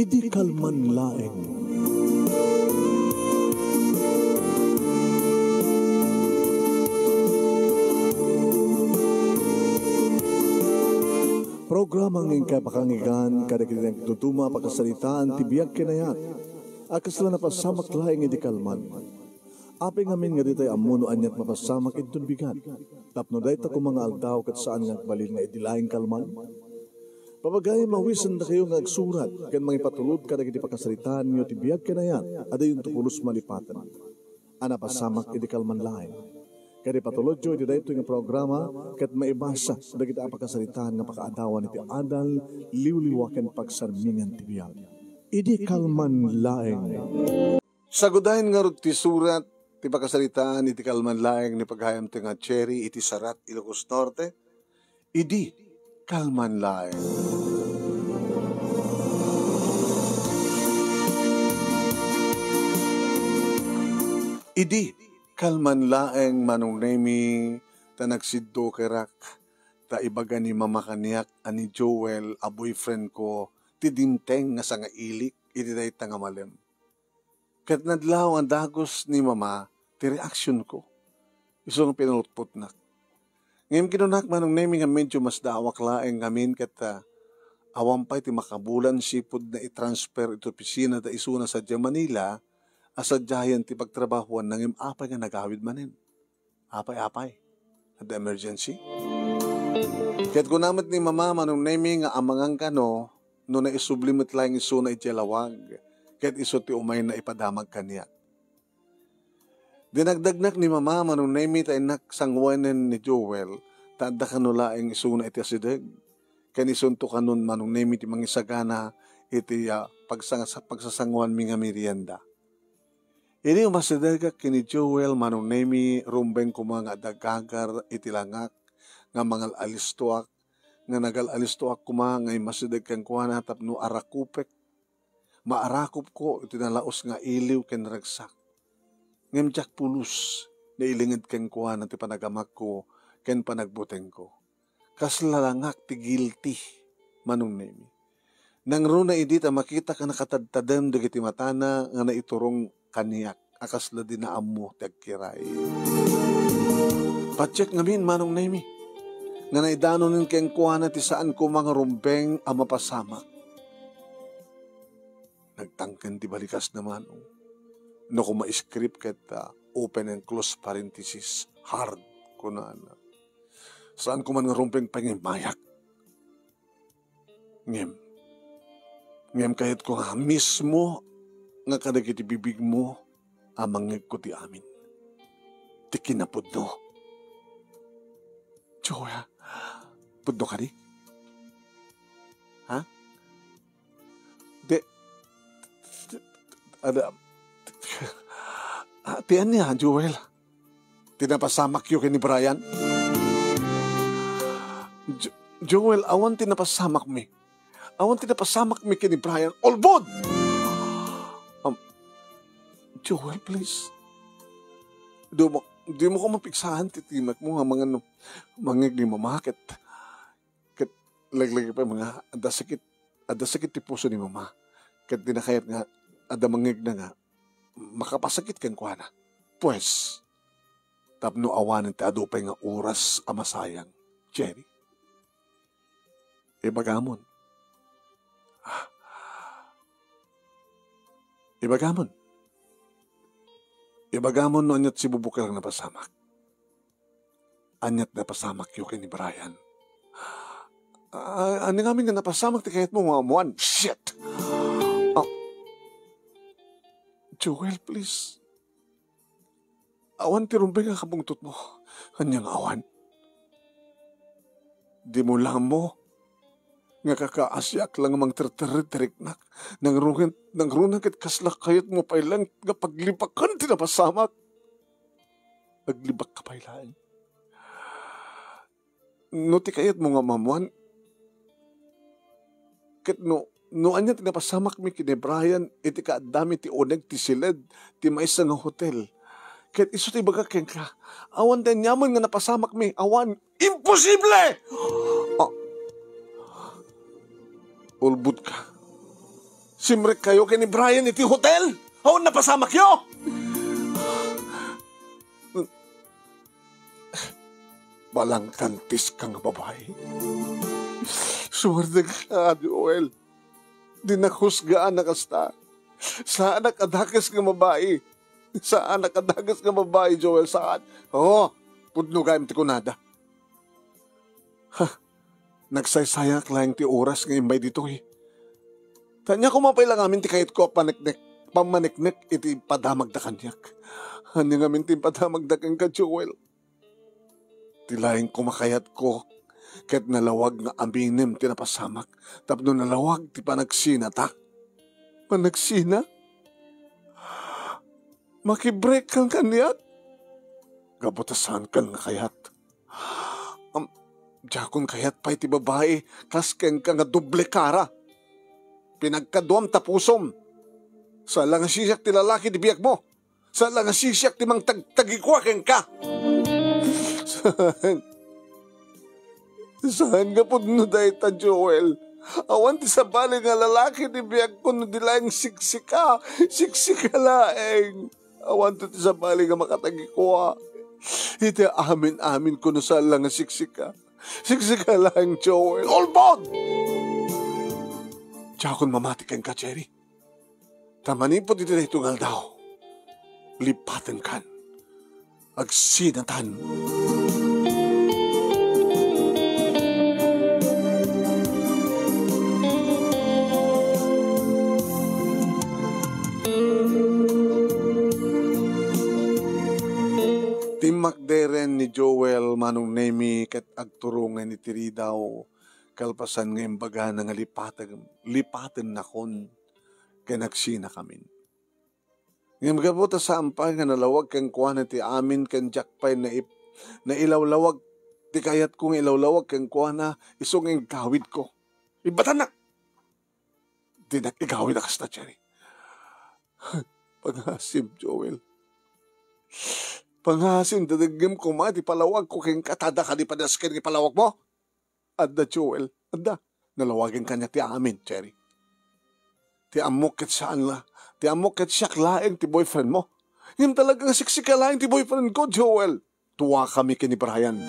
Idi kalman laeng. Programa ng kapakangigan kada kinilang tutuma pagkasalitaan tibiyag kinayat. Akas lang napasamak laeng idi kalman. Api ngamin nga ditay amuno anyat mapasamak itun bigat. Tapno dayta ko mga aldaw kat saan nga balil nga idilaing kalman. Papagay mawisan na kayo nga agsurat kan mga ipatulod kada kiti pagkasalitaan nyo tibiyag kinayat. Ada yung tukulos malipatan. Ana pasamak idi kalman laeng. Kaya patulod jo, iti dahito yung programa, kat maibasa, da kita apakasalitaan nga pakaadawan iti adal, liwliwaken pagsarmingan ti biyag. Idi kalman laeng. Sagudahin nga rin ti surat, ti pakasalitaan, iti kalman laeng, ni paghayam ti nga Cherry, iti Sarat, Ilocos Norte. Idi kalman laeng. Idi kalman laeng manong nemi ta nagsiddo kerak ta ibaga ni mama kaniyak ani Joel a boyfriend ko ti dimteng nga sanga ilik iti dayta nga malem. Ket nadlaw ang dagos ni mama ti reaksyon ko. Iso nga pinulutpot nak. Ngayon kinunak manong nemi nga medyo mas dawak laeng ngamin ket awampay ti makabulan sipod na i-transfer ito opisina da isuna sa Manila. Asadyayan ti pagtrabahuan ng apay nga nagawid manin. Apay-apay. At emergency. Kaya't kunamit ni mama manong nemi nga amangang kano no na isublimit lang iso na ityalawag. Kaya't iso ti umay na ipadamag kaniya. Dinagdagnak ni mama manong nemi ta inak sangwanen ni Joel tanda kanulaing iso na iti asideg. Kanisunto kanon manong nemi ti mangisagana iti pagsasangwan mi nga merienda. Ini umasidega kini Joel manong nemi rumbeng kumanga dagagar itilangak nga mangal alistuak nga nagal alistuak kumanga imasideg kang kuana tapno arakupek maarakop ko itinalaos nga iliw ken ragsak ngemjak pulus na ilingid kang kuana ti panagamak ko ken panagbuteng ko kaslalangak ti guilty manong nemi nang runa idi ta makita ka nakatadtadem dagiti matana nga naiturong kaniyak, akasla din na amo tagkiray. Patsek ngamin manong nemi, nga naidanonin keng kuwana ti saan ko mga rumbeng ang mapasamak. Nagtangken ti balikas naman, no ko ma-script ket open and close parenthesis, hard ko na. Saan ko man nga rumbeng pangimayak. Ngem kahit ko nga mismo, nga kadagiti bibig mo amangeg ko ti amin. Ti kinapudno. Joya, pudno ka di? Ha? Tiyan niya, Joel. Tinapasamak yun ni Brian. Joel, awan tinapasamak mi. Awan tinapasamak mi kini Brian. Olbod! Joel, please. Di mo ko mapiksahan, titimak mo nga mga ni mama, ket laglagi pa mga adasakit ti puso ni mama. Ket dinakayat nga, adamangig na nga, makapasakit kang kuana. Pues, tapno awanan ti adupay nga oras amasayang. Jerry, ibagamon. Ibagamon no anyat si bubukal ang napasamak. Anyat napasamak yung kay ni Brian. Ano namin nga napasamak ti kahit mo mga amuan? Shit! Joel, please. Awan ti rumbeng ang kabungtot mo. Kanyang awan. Di mo lang mo. Nga kakaasyak lang mang terteriknak. Nang runakit kaslak kayat mo pailang nga paglibakan tinapasamak. Naglibak ka pailaan. No ti kayat mo nga mamuan. Ket no anya tinapasamak mi kini Brian iti kaadami ti uneg ti siled ti maysa nga hotel. Ket iso ti baga ken ka. Awan den yaman nga napasamak mi. Awan. Imposible! Ulbud ka. Simrek kayo kay ni Brian iti hotel. Haon napasamak yo. Balang kantis kang babae. Suwerte ka, Joel. Di nakhusgaan na kasta. Saan nakadagas nga babae? Saan nakadagas nga babae, Joel? Saan? Oo, pudno gayam ti kunada. Nagsaysayak lang ti oras ng imbay dito eh. Tanya ko mapailang amin ti kahit ko pamaniknek iti padamag da kanyak. Hani ngamin ti padamag da kang ka, Joel. Tilaing kumakayat ko kahit nalawag nga aminim ti napasamak. Tapno nalawag ti panagsina ta. Panagsina? Makibreak kang kanyak? Gabutasan kang kayat. Jakon kayat pa iti babae, kas keng ka nga doble kara. Pinagkaduam tapusom. Sa lang sisyak ti lalaki di biyak mo. Sa lang sisyak ti mang tagtagikwa keng ka. Saan ka po no dayta, Joel? Awan ti sabali nga lalaki di biyak ko no dilayang siksika. Siksika laeng. Awan ti sabali nga makatagikwa. Iti amin-amin ko no saan lang nga siksika. Siksika lang, Joel. Olbod! Tsakon mamati kang ka, Jerry. Tamanin po dito na itungal daw. Lipatan kan. Agsinatan. Timakderen ni Joel manong nemi ket agturungan ni Tiridaw kalpasan ngayong baga nga lipatan nakon kay nagsina kamin. Ngayong magabuta sa ampay nga nalawag kang kuwan ti amin kang jakpay na ilawlawag ti kayat kong ilawlawag kang kuwan na isong ang gawid ko. Ibatan na! Di nag-igawid na kasta, Cherry. Panghasim, Joel. Panghasim, dadagim ko ma, di palawag ko keng katada ka di padaskin ni palawag mo. Adda, Joel, adda. Nalawagin kanya ti amin, Cherry. Ti amok ket saan la. Ti amok ket siyak laeng ti boyfriend mo. Yung talagang siksika laeng ti boyfriend ko, Joel. Tuwa kami kini Brian.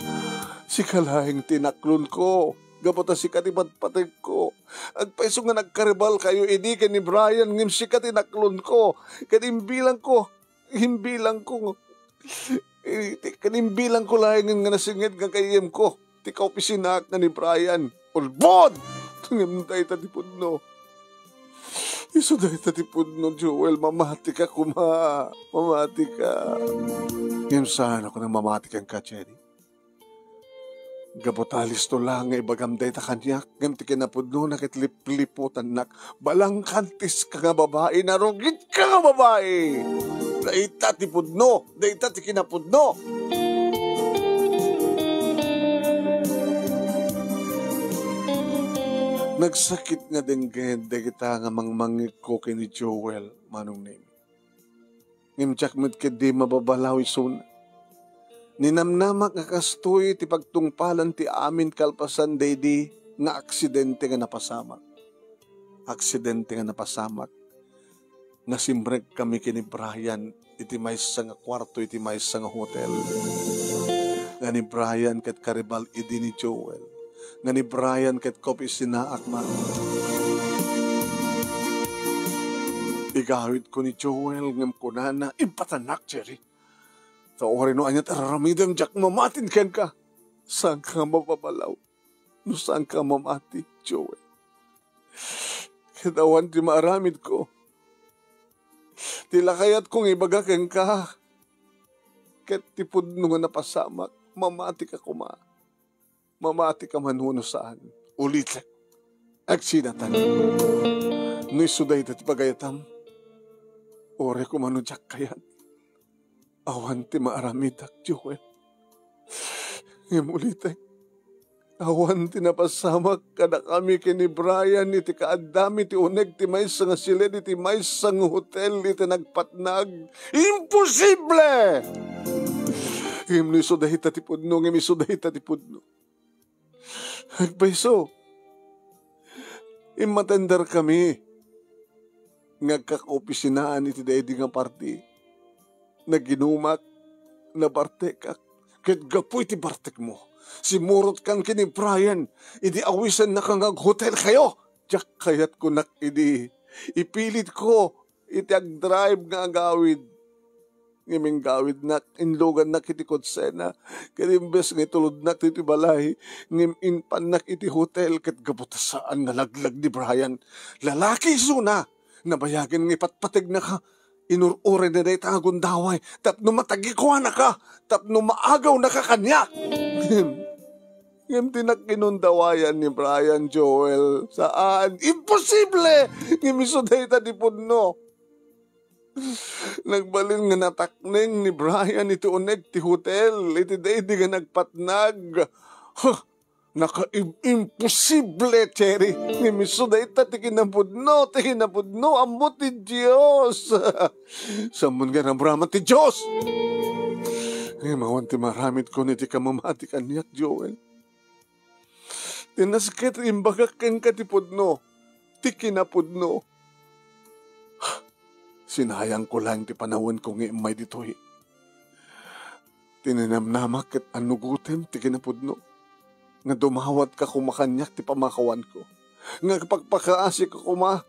Sika laeng tinaklon ko. Gapota sika ti patpatay ko. Agpaiso nga nagkaribal kayo, idi ni Brian, ngim sika tinaklon ko. Kanimbilang ko. Kanimbilang ko laeng nga nasingit nga kayem ko. Ti kaopisinak na ni Brian. Ulbod! Tungim tayo tatipudno. Iso tayo tatipudno, Joel. Mamati ka kuma. Mamati ka. Ngayon saan ako nang mamati kang ka, Cherry. Gabotalis to lang nga ibagam tayo ta kanyak. Ngayon ti kinapudno na kitlip-liputan nak. Balang kantis ka nga babae. Narugit ka nga babae. Daita ti pudno. Daita ti kinapudno. Nagsakit nga din ganda kita nga mangmangik ko kini Joel manong name. Ngimtsak mo't kadi mababalaw isun. Ninamnamak nga kastoy ti pagtungpalan ti amin kalpasan daydi nga aksidente nga napasamak. Aksidente nga napasamak. Nasimbrek kami kini Brian iti maysa nga kwarto iti maysa nga hotel. Nga ni Brian ket karibal idi ni Joel. Nga ni Brian ket kopi sinaak man. Igawid ko ni Joel ngam kunana impatanak, Jerry. Sa ori no anyat araramidam jak mamatin ken ka. Saan ka mapapalaw? No saan ka mamati, Joel? Kadawan ti maaramid ko. Tila kayat kong ibaga ken ka. Ket tipud no nga napasamak, mamati ka kuma. Mamati ka manuno saan. Ulit. Agsinatan. No isuday dati pagayatam. Ore ko manudyak kayat. Awan ti maaramidak, Joel. Ngamulit. Awan ti napasamak kada kami kini Brian iti kaadami ti uneg ti maysa nga silid iti maysa nga hotel iti nagpatnag. Imposible! Ngim no isuday dati pudno. Ngim isuday dati pudno. Agpaiso, imatandar kami. ngagkakaopisinaan iti daidi nga party. Naginumak, na bartek ak. Ket gapu iti bartek mo. Simurot kan kini Brian. Idi awisan na kang hotel kayo. Diyak kayat ko nak idi. Ipilit ko iti ag-drive nga agawid. Ngiming gawid nak inlogan nak iti kodsena. Ket imbes nga itulod nak iti balay. Ngim inpan nak iti hotel. Ket gabutasaan nga laglag ni Brian. Lalaki suna. Nabayagin ng ipatpatig na ka. Inurure na na itagon daway. Tapno matagikuha na ka. Tapno maagaw na ka kanya. Ngem tinakinundawayan ni Brian Joel. Saan? Imposible! Ngimisoday ta di pudno. Nagbalin nga natakneng ni Brian iti uneg ti hotel. Iti day di nga nagpatnag. Imposible, Cherry. Ngimisoday ta ti kinapudno, amot ti Diyos. Samun nga ng brahman ti Diyos. Ngayon ti maramit ko ni ti kamamati kanyak, Joel. Tinasket imbagak ken katipudno, ti kinapudno. Sinayang ko lang ti panahon ko nga imay ditoy. Tininamnamak ket anugutem ti kinapudno. Nga dumawat ka kumakanyak ti pamakawan ko. Nga pagpakaasi ka kuma,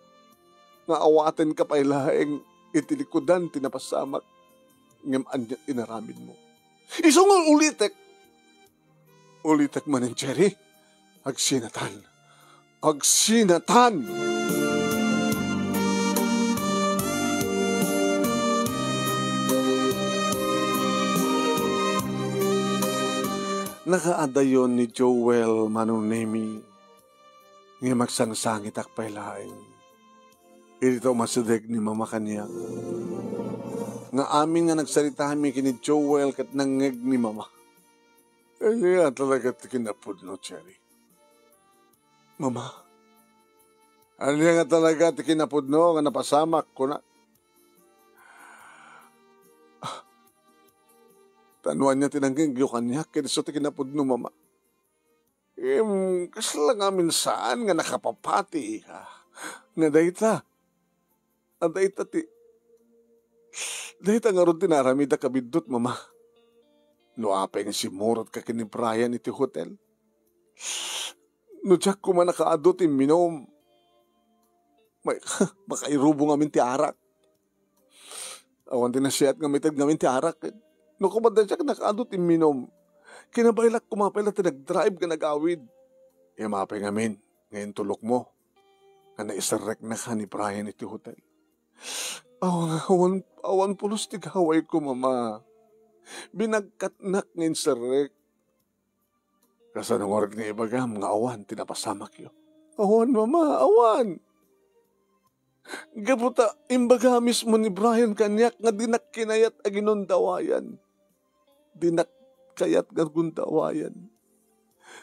nga awaten ka pailaeng itilikudan tinapasamak. Ngam anya inaramid mo. Isungon ulitek. Ulitek man ang Cherry. Agsinatan. Agsinatan! Nakaadayon ni Joel Manunemi nga magsangsangit akpay laing. Ito masadeg ni mama kanya. Nga amin nga nagsalita kami kini Joel kat nangeg ni mama. Kaya talaga tikinapudno, Cherry. Mama, ano nga talaga tikinapudno nga napasamak ko na. Tanuan niya tinangging yung kanya, kaya so tikinapudno, mama. Kasi lang amin saan nga nakapapati, ha? Nga dayta. Ang dayta ti. Dayta nga ron tinaramida kabidot, mama. No apeng si Murot ka kini Brian iti hotel. No jak ko man nakaadot minom. Makairubong amin ti arak. Awan din na siyat nga mitag ngamin ti arak. No kumadan siya nakaadot minom. Kinabailak kumapailat nag-drive ka nag-awid. Mapay ngamin. Ngayon tulok mo. Nga naisarek na ka ni Brian iti hotel. Awan pulos tigaway ko, mama. Binagkatnak ngayon sarek. Kasanong oras nga ibagam nga awan, tinapasamak yun. Awan, mama, awan. Gabuta, imbaga mismo ni Brian kanyak nga dinakkinayat aginundawayan. Dinakayat agundawayan.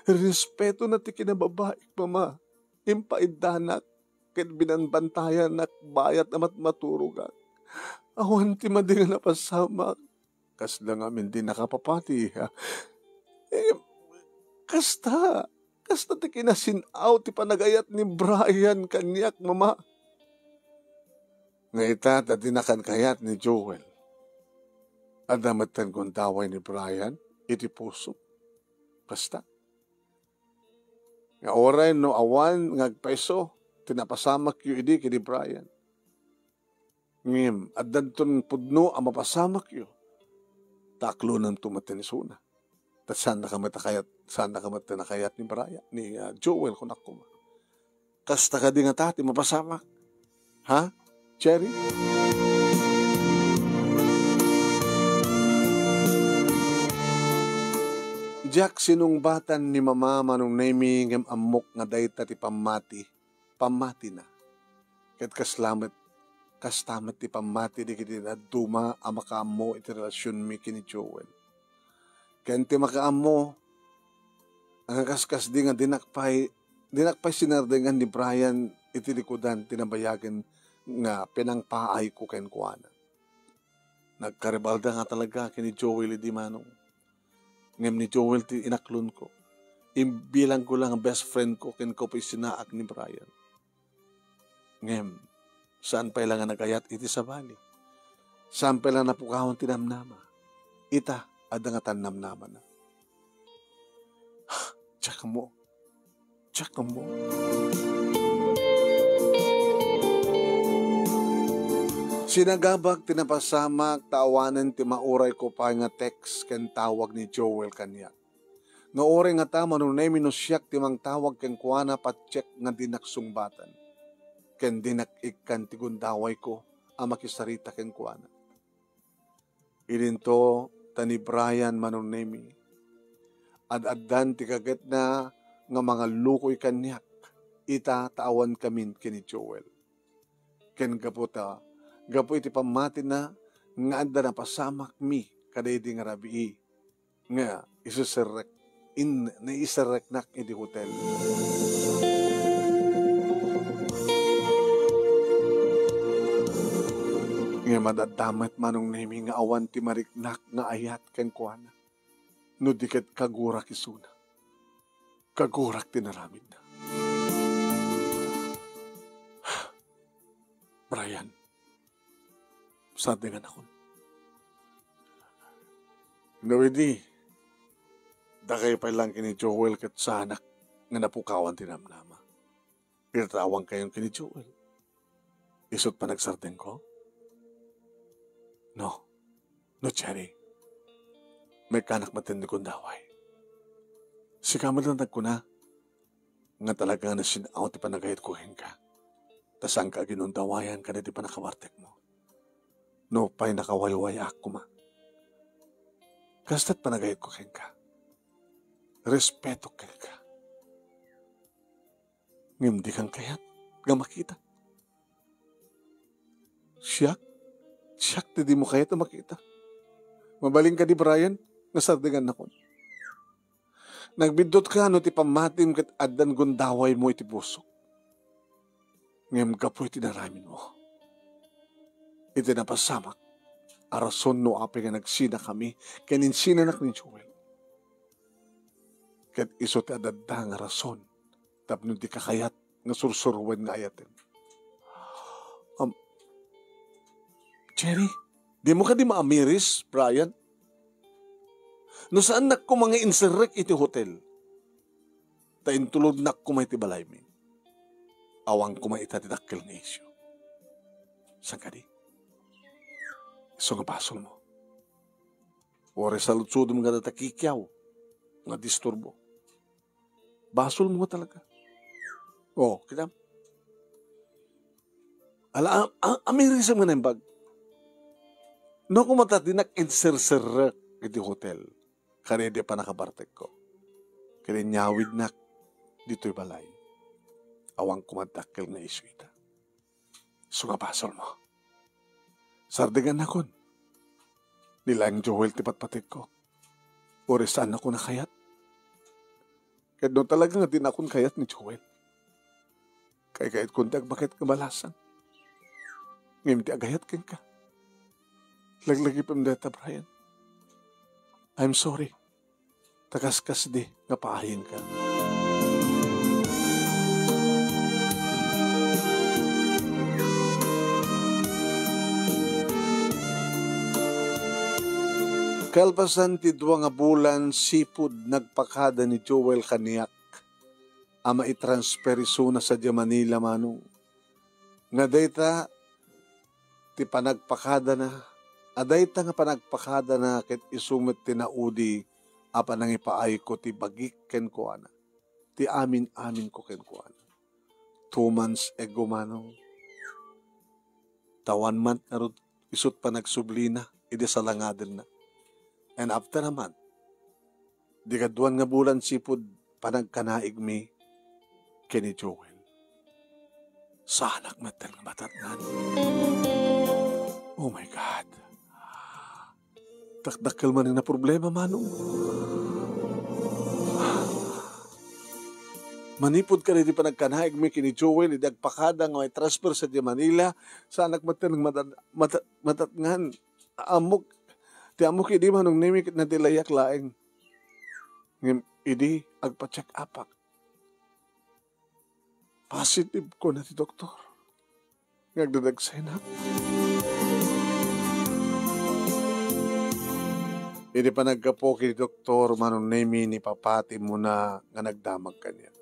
Respeto na ti kinababaik, mama. Impaidanak, ket binanbantayan nak bayat amat maturugak. Awan ti madinga napasamak. Kasda nga min di nakapapati, ha? Kasta ti kinasinaw ti panagayat ni Brian kanyak, mama. Nga ita, dati nakankayat ni Joel. Adamatan kong taway ni Brian, iti puso. Basta. Nga oray no awan, ngagpeso, tinapasamak yu idi kini Brian. Ngim, at danton pudno ang mapasamak yu. Taklo ng tumatenisuna. At saan nakamat ni Brian, ni Joel kunak kuma. Kasta ka di nga tati, mapasamak. Ha? Cherry? Jack sinungbatan ni mama manong naming amok nga dayta ti pamati. Pamati na. Ket kastamat ti pamati di kiti na duma amakaamo iti relasyon mi kini Joel. Ken ti makaamo ang kaskas di nga dinakpay sinardengan ni Brian iti likudan tinabayagan nga pinangpaay ko ken kuana. Nagkaribalda nga talaga kini Joel di manong. Ngem ni Joel ti inaklon ko. Bilang ko lang ang best friend ko ken ko pa sinaak ni Brian. Ngem, Saan pa ilang nagayat iti sa bali? Saan pa ilang napukahon tinamnama? Ita, adangatan namnaman na. Tsaka mo. Sinagabag tinapasamak, taawanan ti mauray ko pa nga text ken tawag ni Joel kanya. Nga oray nga ta manunay minusyak ti mang tawag ken kuana patcheck nga dinaksungbatan. Ken dinakikkan ti gundaway ko ang makisarita ken kuana. Ilinto tani Brian manunemi. Ad-addan ti kaget na nga mga lukoy kanyak. Ita taawan kamin kini Joel. Ken gaputa gapo iti pamati na nga anda na pasamak mi kaday di nga rabii nga isuserek naiserek nak iti hotel. Nga madadamat manong nemi nga awan ti mariknak nga ayat ken kuana. No diket kagurak isuna. Kagurak tinaramid na. Brian, sadingan ako. Nawidi, dakay pa lang kini Joel kat sanak nga napukawan tinamnama. Pinatawang kayong kini Joel. Isot pa nagsarting ko? No, Cherry. May kanak matindi kong daway. Sikamad lang ko na nga talaga na sinaw ti panagayit ko ka. Tasang ka ginundawayan ka na ti panakawartek mo. No, pa'y nakawayway ako ma. Kasta't panagayit ko ka. Respeto ka. Ngimdi kang kayat, nga makita. Siyak di mo kayat na makita. Mabaling ka di Brian, nasardingan ako. Nagbidot ka no ti pamatim kat adan gundaway mo iti puso. Ngem kapoy ti naramin mo. Iti napasamak. Arason no api nga nagsina kami. Kaninsinanak ni Joel. Kat iso ti adada nga rason. Tapno di kakayat nga sursurwan nga ayatin. Cherry, di mo ka di maamiris, Brian? No saan nak ko mga inserek iti hotel? Tain tulod nak ko may tibalay min. Awang ko may itadidakil na isyo. Saan ka di? So nga basol mo. Ore sa lutsudom nga natakikyaw. Nga disturbo. Basol mo talaga. Oh, kita. Amirisam nga na yung bag. No kung matatinak inserserek iti hotel. Kaya di pa nakabartek ko. Kaya nyawid nak dito'y balay. Awang kumadakil na isu ita. So nga basol mo. Sardigan na kon. Nilang Joel ti patpatik ko. Ore saan ako nakayat? Kaya doon talaga nga din akong kayat ni Joel. Kaya kahit kundi bakit kabalasan. Ngayon ti agayat ken ka. Laglagi pa mdata, Brian. I'm sorry. Takaskas di nga paahin ka. Kalpasan ti dua nga bulan sipud nagpakada ni Joel kaniyak. Ama itransfer isuna sa Manila manong. Nga data ti panagpakada na. Aday ta nga panagpakada na ket isumit tinaudi apa nang ipaay ko ti bagik ken kuana. Ti amin ko ken kuana. 2 months ago manong. 1 month na ron isut pa nagsublina ide sa langaden na. And after a month, di kaduan nga bulan sipud panagkanaig mi kini Joel. Sa anak matal nga matatnan. Oh my God. Takdakkel man na problema manong. Manipod ka rin di panagkanaig mi kini Joel, idagpakada nga may transfer sa Manila, sa anak matal nga matatngan. Ti amok idi manong nimik na dilayak laeng. Ngem idi agpa-check upak. Positive ko na ti doktor. Ngagdadagsay na. Hindi pa nagkapo kay doktor manong nemi ni papati mo na nga nagdamag kanya.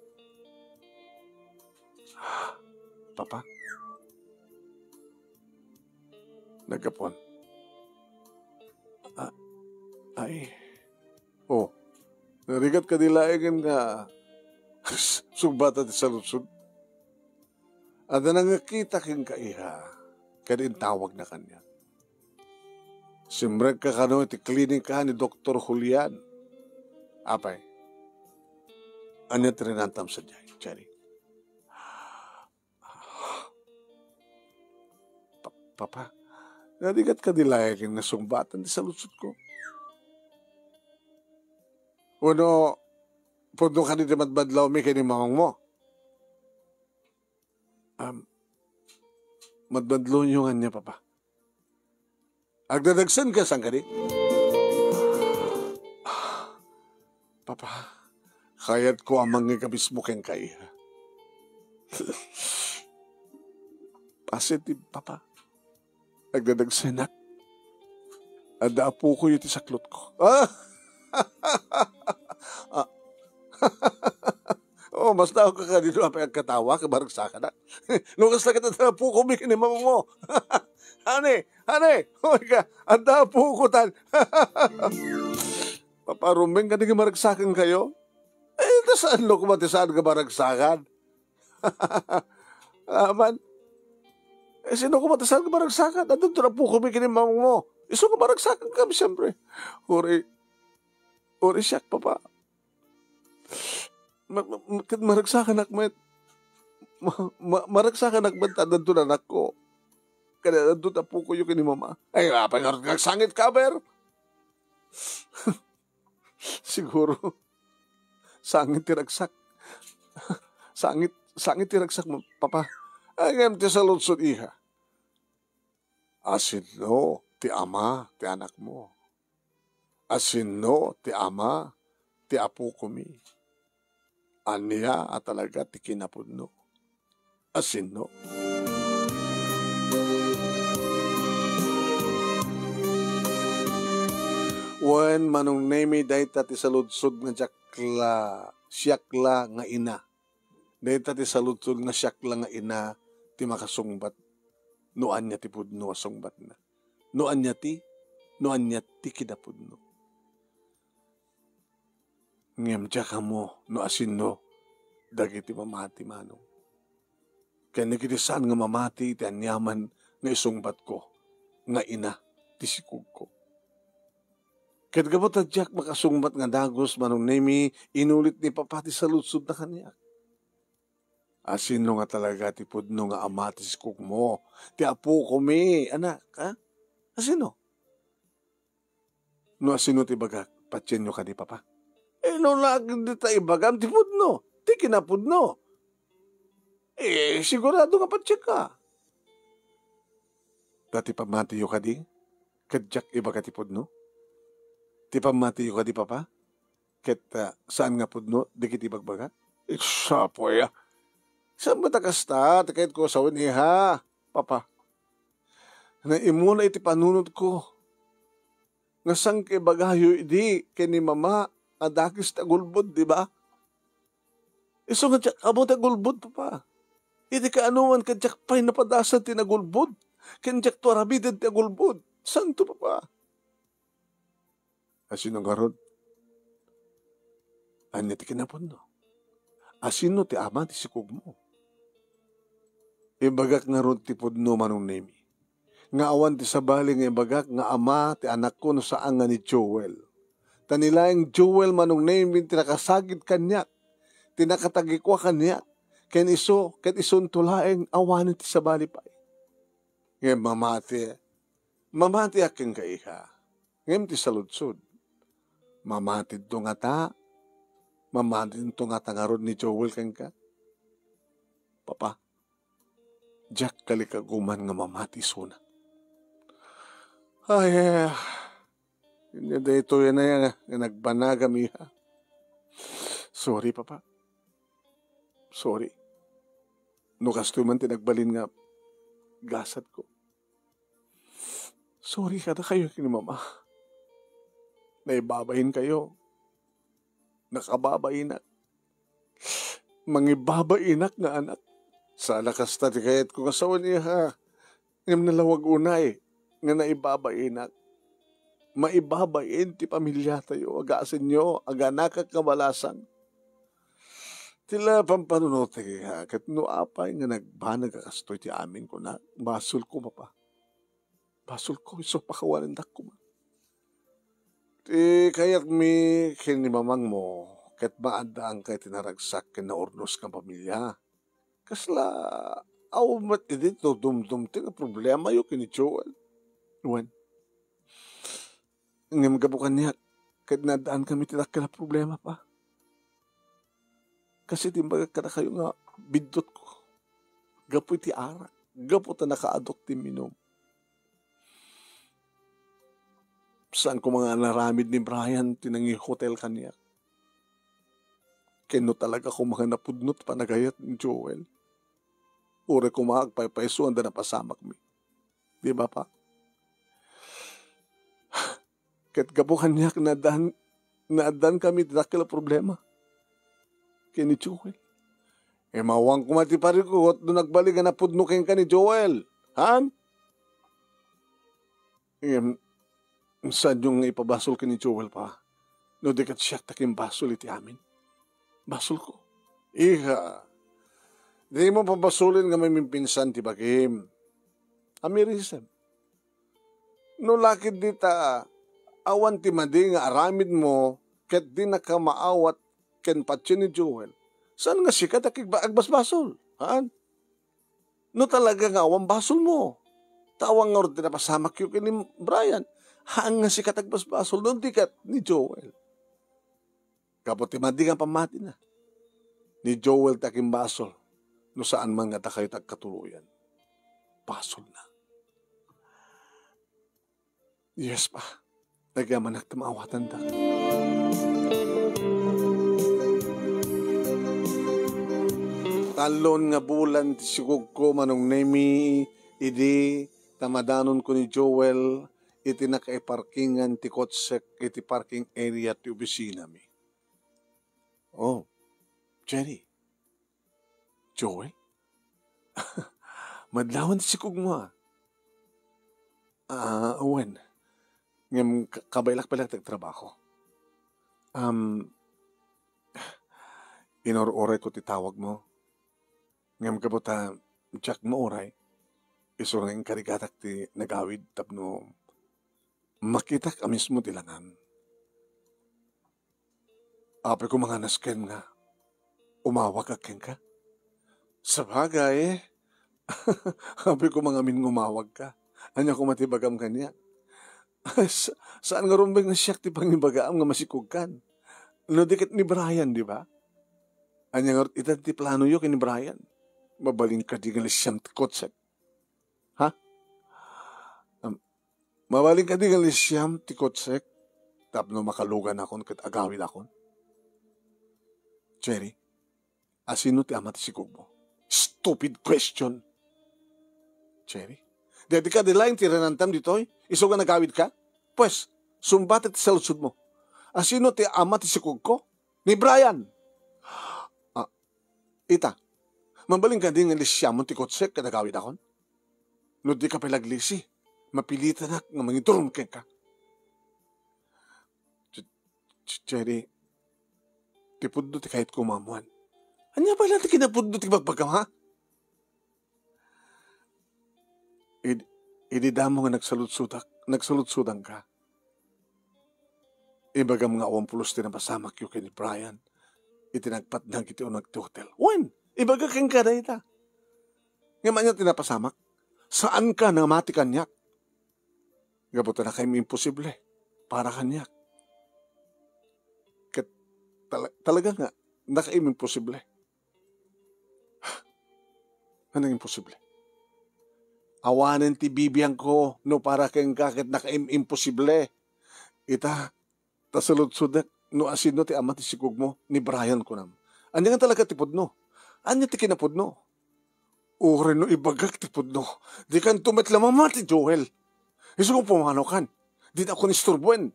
Papa? Nagkapon. Ay. Oh. Narigat ka dilayan nga sugbata di sa lusod. At nangakita king kaiha, kadin tawag na kanya. Simrag ka kano iti klinika ni Dr. Julian. Apay, anya trinantam sa jay, Cherry. Papa, narigat ka dilayan nga sugbatan di sa lusod ko. Uno, puno ka ni madbadlaw mi kay ni mamang mo. Madbadlo nyo nga niya, Papa. Agdadagsan ka, saan ka di? Papa, kayat ko ang mangikabis mo keng kay. Positive, Papa. Agdadagsan at adapo ko yung tisaklot ko. Oh, mas tao ka ka dito ang katawa, kabaragsakan na. Lukas na kita po kumikin ni mama mo. Hane, oh my God, ang tapo ko tan. Paparuming ka naging maragsakan kayo? Eh, saan lo kumatisaan ka maragsakan? Aman. Eh, sino kumatisaan ka maragsakan? Andun to na po kumikin ni mama mo. Iso ka maragsakan kami, siyempre. Uri siyak, Papa. Maragsakan akmet. Maragsakan akmet andun na anak ko. Kaya andun na po ko yung kini mama. Ay, apay nga sangit ka, Ber. Siguro, sangit tiragsak. Sangit tiragsak mo, Papa. Ay, ngayon ti sa lunsod iha. Asin no, ti ama, ti anak mo. Asin no, ti ama, ti apo kumi. Aniya at talaga ti kinapudno. Asin no. Wen manong nemi dayta ti saludsod nga siyakla nga ina. Dayta ti saludsod nga siyakla nga ina ti makasungbat. Noan niya ti pudno asungbat na. Noan niya ti kinapudno. Ngem ka mo no asin no dagiti mamati manong. Kaya nagkitisan nga mamati ti anyaman nga isungbat ko nga ina ti sikug ko. Kaya gabot na Jack makasungbat nga dagos manong nemi inulit ni Papa ti saludsod na kanya. Asin no nga talaga ti pudno nga ama ti sikug mo ti apo ko mi anak ha? Asin no? No asin no ti bagak patyen nyo ka di Papa? Eh, no lagi di tayo bagam, ti pudno, ti kinapudno. Eh, sigurado nga patsik ka. Dati pamatiyo ka di? Kadyak iba ka ti pudno? Ti pamatiyo ka di, Papa? Ket saan nga pudno, di kiti bagbaga? Sapo ya. Saan ba takasta? Tikait ko sa winiha, Papa. Na imuna iti panunod ko. Nga sang kay bagayo idi, kay ni mama, adakis ta gulbod, di ba? Iso nga tsak, abo ta gulbod, Papa. Hindi ka anuman ka tsak pa'y napadasan ti nagulbod. Kanjak to arabidin ti agulbod. Santo, Papa. Asin ang garod? Anya ti kinapon, no? Asin no ti ama ti sikug mo? Ibagak nga rod ti pudno manong nemi. Nga awan ti sabali nga ibagak nga ama ti anak ko no saan nga ni Joel. Tanilaing Joel manong name tinakasagid kanyak, tinakatagikwa kanyak, ken ison tulaeng awanin ti sabali pa. Ngayon mamati aking kaiha, ngayon ti saludsod, mamati ito nga ta, mamati ito nga tangarod ni Joel ken ka. Papa, Jack kalikaguman nga mamati suna. Ay, hindi dito yan na nagbanagam iha. Sorry, Papa. Sorry. No kasto man tinagbalin nga gasad ko. Sorry kada kayo kini mama. Naibabahin kayo. Nakababainak. Mangibabainak nga anak. Sa lakas tati kayat kong asawa niya ha. Ngam nalawag unay. Nga naibabainak. Maibabain ti pamilya tayo. Agasin nyo. Aga nakakabalasan. Tila pampanunod tayo ha. Kat no apay nga nagbanag akastoy ti amin ko na. Basol ko mapa. Basol ko. Iso pakawalan dak ko ma. Ti kayak mi kinimamang mo. Kat maandaan kay tinaragsak kin na ornos kang pamilya. Kasla, mat dito, dumdum ti nga problema yung kinichuan. Wan. Ngam gabukan niya, kahit nadaan kami tinak ka na problema pa. Kasi timbaga ka na kayo nga, bidot ko. Gapoy ti arak. Gapo ta nakaadok ti minom. Saan ko mga naramid ni Brian, tinangi hotel kaniya. Keno talaga ko mga napudnot panagayat ni Joel. Ure ko maagpaypayso anda na pasamak mi. Di ba pa? Ket gabuhan niya naadan kami tinakila problema. Kaya ni Joel. Mawang kumati pari ko at doon nagbalik na pudnukin ka ni Joel. Han? Saan yung ipabasol ka ni Joel pa? No di kat siya takim basol iti amin. Basol ko. Iha. Di mo pabasulin nga may mimpinsan ti Bakim. Amirisem. No lakid dita, awan ti madi nga aramid mo, ket di na ka maawat ken patyo ni Joel. Saan nga sikat agbasbasol? Haan? No talaga nga awan basol mo. Tawang nga rin pasamak yung kini Brian. Haan nga sikat agbasbasol, no di kat ni Joel. Kapot ti madi nga pamati na. Ni Joel takim basol. No saan man nga kayo tagkatuluyan. Basol na. Yes pa. Nagyaman nagtamawatan ta. Talon nga bulan ti sigog ko manong nemi idi tamadanon ko ni Joel iti nakaiparkingan ti kotsek iti parking area ti opisina mi. Oh, Jenny. Joel? Madlawan ti sikog mo ah. Owen. Ngam kabaylak pala tagtrabaho. Inor-oray ko titawag mo. Ngam kabuta, Jack mo oray. Iso nga yung karigatak ti nagawid tapno makita ka mismo tilangan. Ape ko mga nasken nga. Umawag akin ka. Sabagay. Ape ko mga umawag ka. Anya ko matibagam kanya. Saan nga rumbeng na siyak ti pangibagaam nga masikog kan? No dikit ni Brian, di ba? Anya nga itan ti plano yo kini Brian. Mabaling ka di nga lisyam ti kotsek. Ha? Mabaling ka di nga lisyam ti kotsek. Tapno makalugan akon kat agawid akon. Jerry, asino ti ama ti sikog mo? Stupid question. Jerry, di ka dilayin ti renantam ditoy? Iso nga nagawid ka? Pues, sumbat at salusod mo. Asino ti ama ti sikog ko? Ni Brian. Ita, mabaling ka din nga lisyamon ti kotsek ka nagawid akon? No di ka palaglisi, mapilitan na nga mangiturong ka. Jerry, ti puddo ti kahit kumamuan. Anya pala ti kinapuddo ti bagpagam ha? Ididamo nga nagsalutsudang ka. Ibagam nga 80 ti napasamak yung kay ni Brian. Itinagpat na kiti o nagti-hotel. Wen, ibaga keng ka na ita. Ngayon niya tinapasamak. Saan ka na mati kanyak? Gabuta na kayo imposible. Para kanyak. Talaga nga, nakaim imposible. Anong imposible? Awanan ti bibiyang ko no para keng kakit nakaim imposible. Ita, tasalud-sudak no asino ti ama ti sikog mo ni Brian ko nam. Anya nga talaga ti pudno. Anya ti kinapudno. Ure no ibagak ti pudno. Di kan tumet lamama ti Joel. Iso kong pumanaw kan. Di na ako nisturbuan.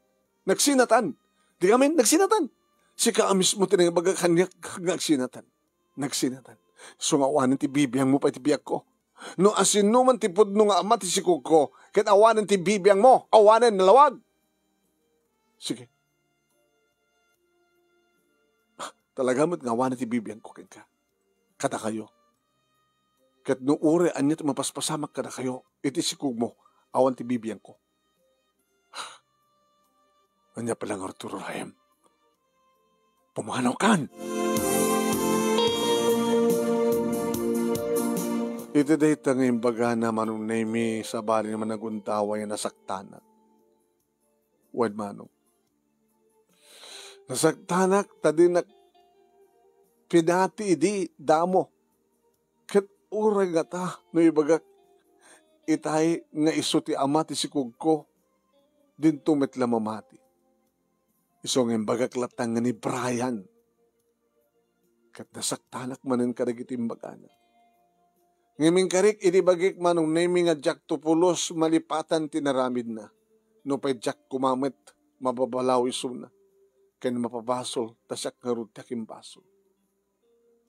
Nagsinatan. Di kami nagsinatan. Si kaamis mo tinagabagak kanyak nagsinatan. Nagsinatan. So nga awanan ti bibiyang mo pa ti biyak ko. No asin no man ti pudno nga ama ti sikog ko. Kat awanan ti bibiyang mo. Awanan nalawag. Sige. Talaga mo't nga awanan ti bibiyang ko ka. Kada kayo. Kat no ure anyat mapaspasamak kada kayo. Iti sikog mo. Awan ti bibiyang ko. Anya palang Arturo Rayam. Pumanaw kan. Ito dahi tanging baga na manong nemi sa bali naman naguntaway na nasaktanak. Wad manong. Nasaktanak tadi na pinati idi damo. Kat uray nga ta no ibagak itay nga iso ti ama ti sikog ko din tumet lamamati. Iso nga bagak latang ni Brian. Kat nasaktanak manen kadagitim bagana. Ngiming karik idibagik manong naming nga Jack Tupulos malipatan tinaramid na. No pa'y Jack kumamit mababalaw iso na. Kaya mapabasol tasyak nga rudtakim basol.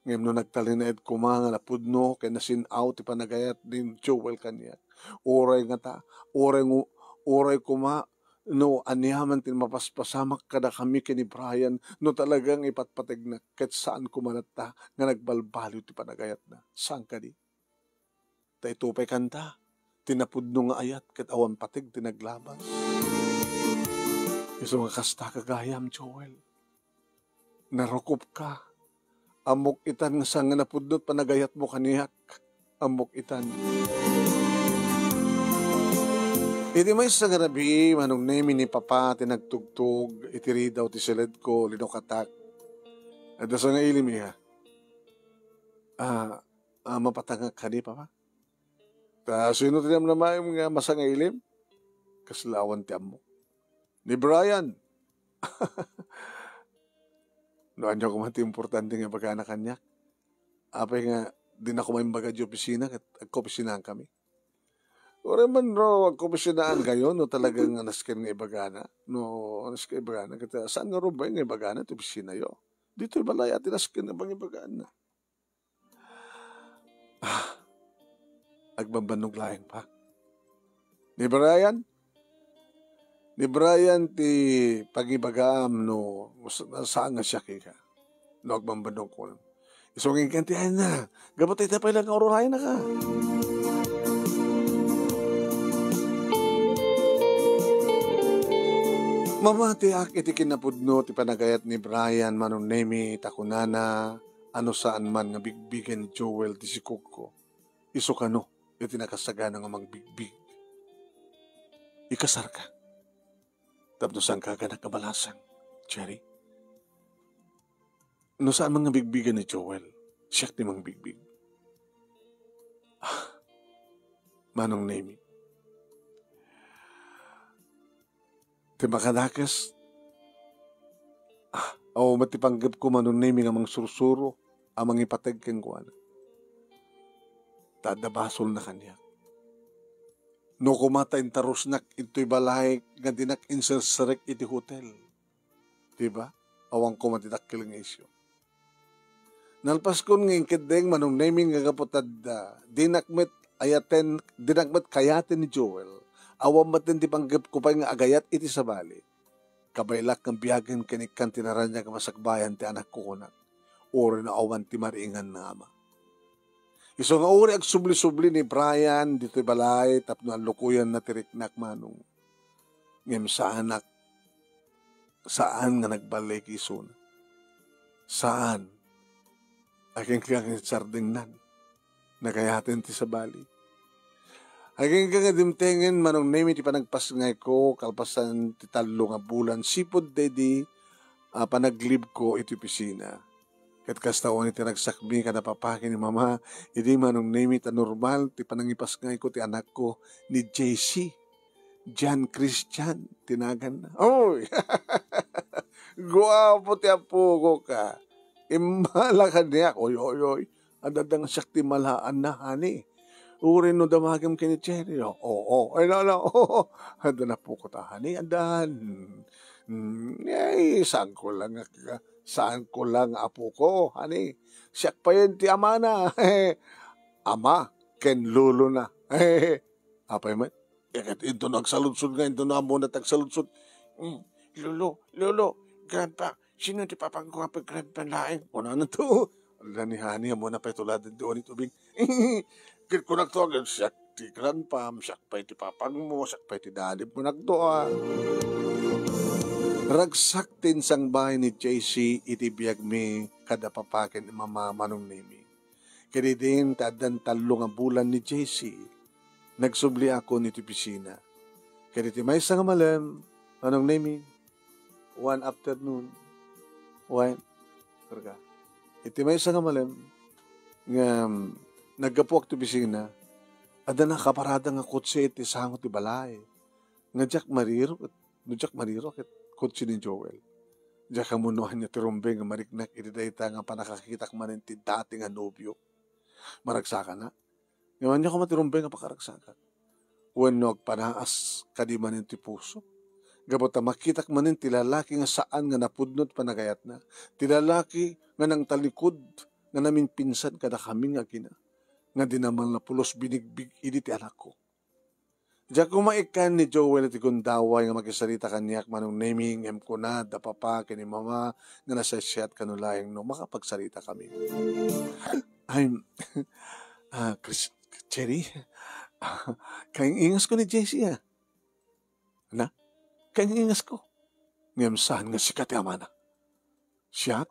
Ngayon no nagtalinaid kumanga na pudno kaya nasinaw ti panagayat din Joel kanya. Oray nga ta, oray kuma no anihaman tin mapaspasamak kada kami kini Brian no talagang ipatpatig na ket saan kumanata nga nagbalbaliw ti panagayat na. Saan ka di? Ta itupay kanta, tinapudno nga ayat ket awan patig tinaglabas. Iso nga kasta kagayam Joel. Narukop ka. Amok itan nga sang napudnot panagayat mo kaniyak. Amok itan. Iti may sa garabi, manong nemi ni Papa, tinagtugtog, itiri daw ti silid ko, linokatak. At sa nga ilim iya, mapatangak ka di, Papa? Ta sino tinam na mayong nga masa nga ilim? Kaslawan ti amo. Ni Brian. Noan niya kumati importante nga baga na kanyak. Apay nga, di na kumain baga di opisina, at agkopisinahan kami. Ora man ro agkopisinaan kayo, no talagang naskin nga ibagana. No, naskin ibagana. Kata, saan nga ro ba yung ibagana? Ito opisina yo. Dito ibalay at naskin na bang ibagana. Agbambanog laing pa. Ni Brian ti pagibagam no saan nga siya kika. No agbambanog ko. Isungin kantihan na. Gabatay tapay lang aurahay na ka. Mamati ak iti kinapudno ti panagayat ni Brian manong nemi takunana ano saan man nga bigbigan ni Joel ti sikog ko. Iso kano iti nakasagana nga magbigbig. Ikasar ka. Tapno saan ka nakabalasang, Cherry? No saan man nga bigbigan ni Joel? Siyak ti mang bigbig. Manong nemi. Ti makadakas, matipanggap ko manong nemi nga mang sursuro, amang ipatag keng kuwan. Tadabasol na kanya. No kumata intarusnak ito'y balay nga dinak insersarek iti hotel. Diba? Awang kumatitakil nga isyo. Nalpas kon nga inkideng manong nemi nga kaputad dinakmet kayaten ni Joel. Awam matin di panggap ko pa nga agayat iti sabali. Kabaylak ng biyagan kanikan tinaran niya kamasakbayan ti anak ko kunak. Uri na awan ti mariingan na ama. Iso nga uri ag subli-subli ni Brian dito'y balay tapno ang lukuyan na tiriknak manong. Ngem saan nga nagbalik iso na? Saan? Aking kang sardingnan. Nagayatin ti sabali. Haging kagadimtengen manong nemi ti panagpasngay ko, kalpasan ti talo nga bulan, sipod dedi panaglib ko iti opisina. Kat kastawan iti nagsakbi ka napapakin ni mama, hindi manong nemi ta normal ti panangipasngay ko ti anak ko ni JC. John Christian, tinagan na. Oy! Guwapo ti apo ko ka. Imala ka niya. Oy. Adadang siyak ti malaan na, hani. Uri no damagam kini Cherry. Oo. Ay, no. Oo. Ada na po ko ta, hani. Adan. Ay, saan ko lang apo ko, hani. Siyak pa yun ti ama na. Ama, ken lulo na. Apay man. Ikat ito nagsaludsod nga, ito na mo na tagsaludsod. Lolo, grandpa, sino ti papang ko kapag grandpa laing? Una na to. Ala ni Hani, mo na pa itulad doon ito bing. Kit ko nagtuwa, siyak ti grandpa, siyak pa iti papang mo, siyak pa iti daddy mo nagtuwa. Ragsak tin sang bahay ni JC, iti biyag mi kada papakin mama manong nimi. Kaya din, tadan talo nga bulan ni JC, nagsubli ako niti pisina. Kaya iti may sang malam, anong nimi? One afternoon, karga. Iti may sang malam, nga naggapuak ti pisina, ada na kaparada nga kutsi iti sangot ti balay. Nga Jack Mariro, ket kutsi ni Joel. Jack amunuhan niya ti rumbe nga mariknak, iti dayta nga panakakitak manin ti dati nga nobyo. Maragsaka na. Ngayon niya ko matirumbe nga pakaragsakan. Wenno agpanaas kadi manin ti puso. Gabot makitak manin ti lalaki nga saan nga napudnot panagayat na. Ti lalaki nga nang talikod nga namin pinsan kada kami nga gina. Nga dinamal na pulos binigbig idi ti anak ko. Diya kumaikan ni Joel iti kundaway nga magisalita kanyak manong naming ko na da papa kini mama nga nasa siyat kanulayang no makapagsalita kami. I'm Cherry, kayang ingas ko ni JC na? Kayang ingas ko. Ngayam saan nga sikat ama na? Siyak,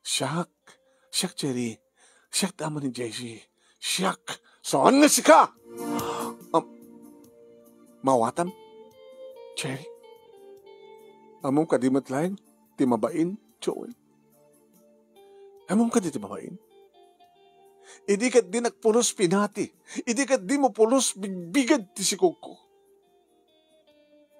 Cherry. Siyak tama ni JC. Siyak, saan nga sika? Mawatam? Cherry? Among kadimat lain, timabain, Joel. Among kadit timabain? Idi kat di nagpulos pinati. Idi kat di mo pulos bigbigad ti sikog ko.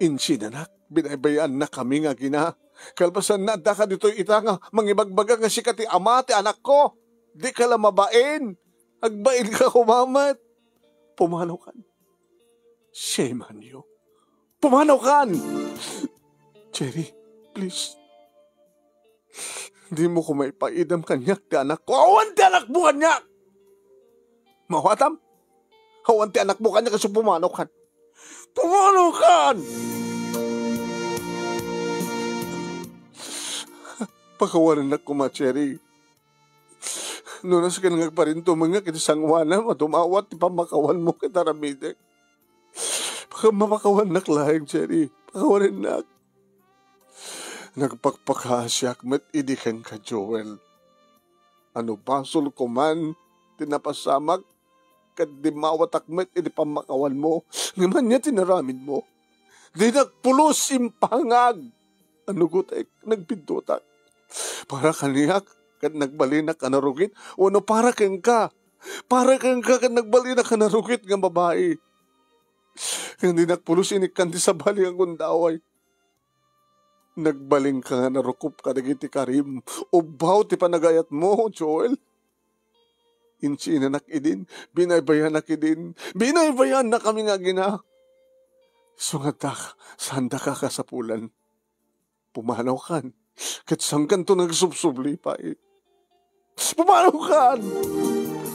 Insi na binaybayan na kami nga gina. Kalpasan na da ka dito ita nga mangibagbaga nga sikat ti ama ti anak ko. Di ka lang mabain. Agbain ka kumamat. Pumanaw kan. Shame on you. Pumanaw kan. Cherry, please. Di mo ko maipaidam kanyak ti anak ko. Awan ti anak mo kanyak! Mawatam? Awan ti anak mo kanyak kasi pumanaw kan. Pumanaw kan! Pakawanan na ko ma, Cherry. Nunas ka nang agparinto mga kiti sangwana, matumawat ti pamakawan mo kita ramidek. Pakamamakawan na klahing, Cherry. Pakawanan na. Nagpakpakasyak met idikan ka, Joel. Ano basol ko man, tinapasamak, kad di mawatak met idi pamakawan mo, ngaman niya tinaramid mo. Di nagpulos impangag. Ano gutek, nagpintutak. Para kaniyak, kad nagbalinak ka narugit, wano para kang ka. Para kang ka, kad nagbalinak ka narugit ng babae. Hindi nagpulos inikan di sa bali ang gundaway. Nagbaling ka nga narukup ka dagiti karim. Ubaw ti panagayat mo, Joel. Insi na nakidin. Binaybayan nakidin. Binaybayan na kami nga gina. Sungatak, sanda ka kasapulan. Pumanaw kan. Katsang kanto nagsubsubli pa eh. Pumanaw kan!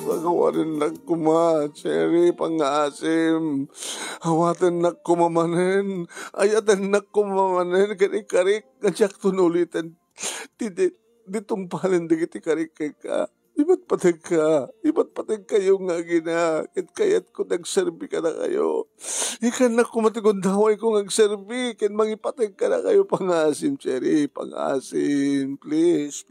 Pagawarin na kuma, Cherry, pangasim. Hawatan na kumamanen. Ayatan na kumamanen. Karik-karik. Kadyak tunulitan. Ditong palin digiti karik ka. Iba't patag kayo nga gina. Kayat ko nagserbi ka na kayo. Ikan na kumatigundaway ko nagserbi. Ken mangipatag ka na kayo. Pangasim, Cherry. Pangasim. Please.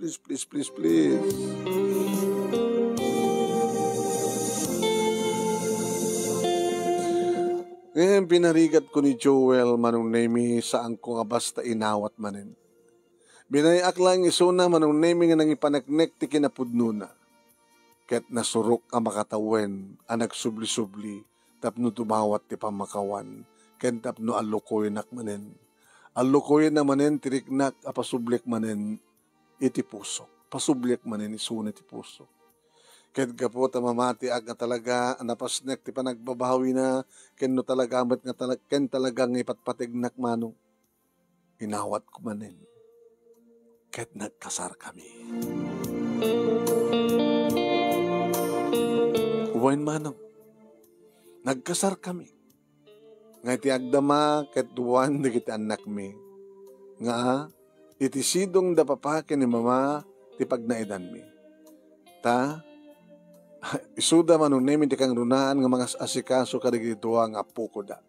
Ngayon, pinarigat ko ni Joel manong nemi saan ko nga basta inawat manin. Binayak lang isuna manong nemi nga nang ipanagnek ti kinapudno na. Kaya't nasurok ang makatawen, ang nagsubli-subli, tapno tumawat ti pamakawan, kaya't tapno alukoy nak manin. Alukoy na manin, tiriknak, apasublik manin, iti puso. Pasublik manin, isuna ti puso. Ket gapo ta mamati ag nga talaga napasnek ti panagbabawi na ken no talaga met nga ken talagang ipatpatignak manong inawat ko manen ket nagkasar kami. Uwain manong nagkasar kami. Nga iti agdama ket duwan dagiti anak mi. Nga iti sidong da papa ken ni mama ti pagnaidan mi. Ta isuda manong nemi ti kang runaan nga mga asikaso kadagiti duwa nga apo ko da.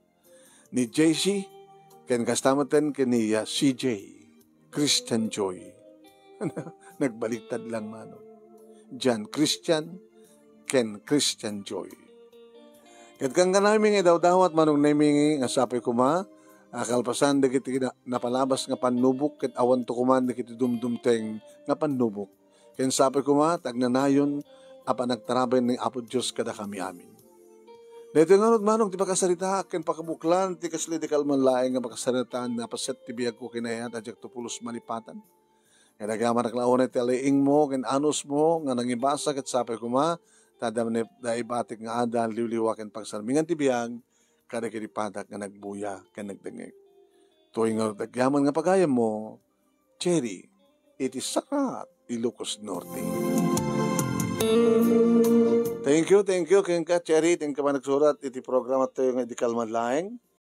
Ni JC ken kastamaten ken ni CJ Christian Joy. Nagbaliktad lang manong. John Christian ken Christian Joy. Ket kang kanami nga daw-dawat manong nemi nga sapay kuma kalpasan dagiti napalabas nga panubok ket awan to kuman dagiti dumdumteng nga panubok. Ken sapay kuma tagnanayon apan nagtarabay ng Apo Diyos kada kami amin. Dito nga manong ti pakasarita ken pakabuklan ti kasli di kalmanlaeng nga pakasaritaan na paset ti biyag ko kinayat adyak tupulos malipatan. Kaya nagaman naklaon ti aliing mo ken anos mo nga nangibasa ket sapay kuma tadam ni daibatik nga adan liwliwa ken pagsalmingan ti biyag kada kiti padak nga nagbuya ken nagdengeg. Tuwing nga dagyaman nga pagayam mo, Cherry, iti Sakat, Ilocos Norte. Thank you, Ken ka, Cherry. Thank you pa nagsurat iti programa tayo nga di kalman laeng.